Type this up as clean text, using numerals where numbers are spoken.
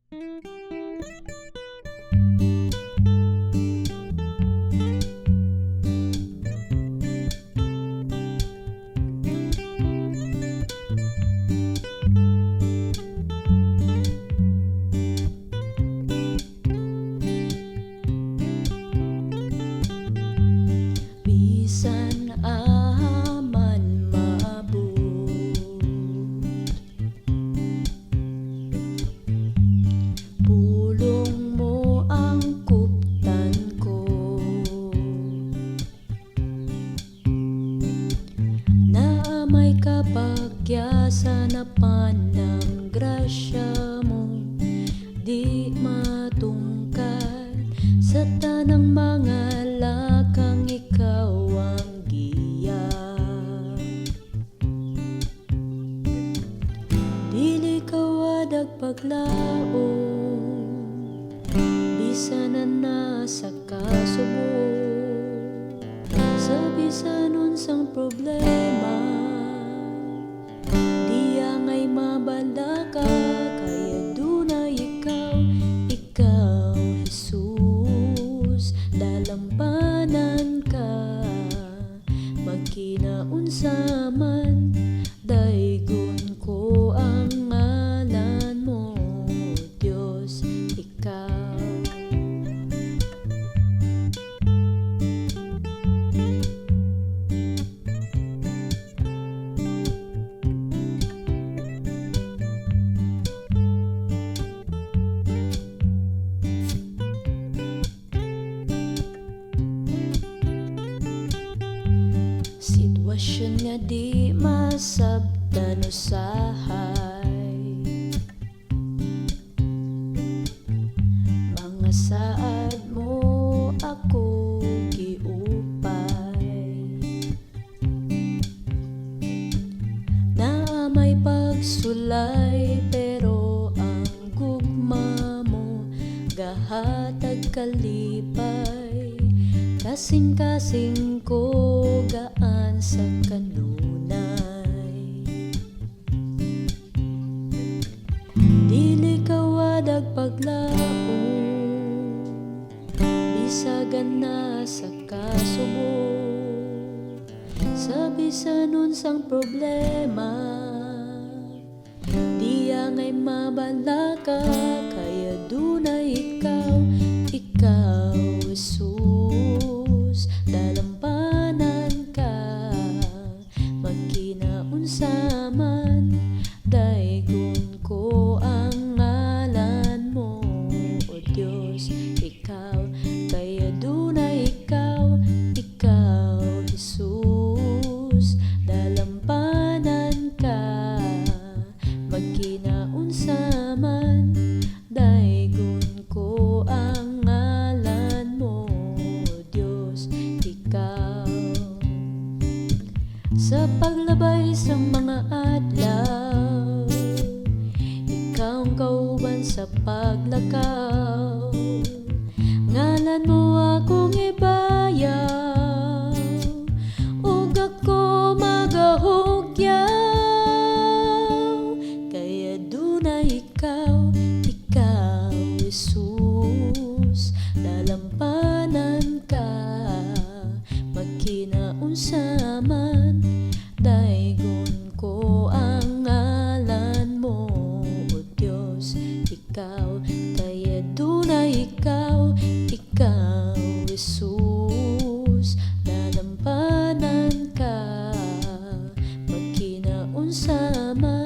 Bisan aman maabot, pulong mo ang kuptan ko, na may kapagyasan na panang grasya mo, di matungkad sa tanang mga lakang ikaw ang giya. Dili kawadag paglaom, bisan na nasa kasubo, sa bisan unsang problema, diya ngay mabala ka, kaya dunay ikaw, ikaw Jesus, dalampanan ka, magkinaunsa man, daygon ko ang ngalan mo, Diyos, ikaw. Sitwasyon nga di masabtan usahay, mga saad mo ako giupay, na may pagsulay pero ang gugma mo gahatag kalipay, kasing-kasing ko gaan sa kanunay. Dili kawadag paglaom, bisagan na sa kasubo, sa bisan unsang problema, diya ngay mabala ka, kaya dunay ikaw, ikaw Jesus, dalampanan ka, magkinaunsa man, daygon ko ang ngalan mo, O Diyos, ikaw, kaya dunay ikaw, ikaw Jesus, dalampanan ka, magkinaunsa man, daygon ko ang ngalan mo, Diyos, ikaw. Sa paglabay sa mga adlaw, ikaw ang kauban sa paglakaw, ngalan mo akong ibayaw, ug ako magahugyaw, kaya dunay ikaw, ikaw Jesus, dalampanan ka, magkinaunsa man, daygon ko ang ngalan mo, O Diyos, ikaw, kaya dunay ikaw, ikaw Jesus, dalampanan ka, magkinaunsa man.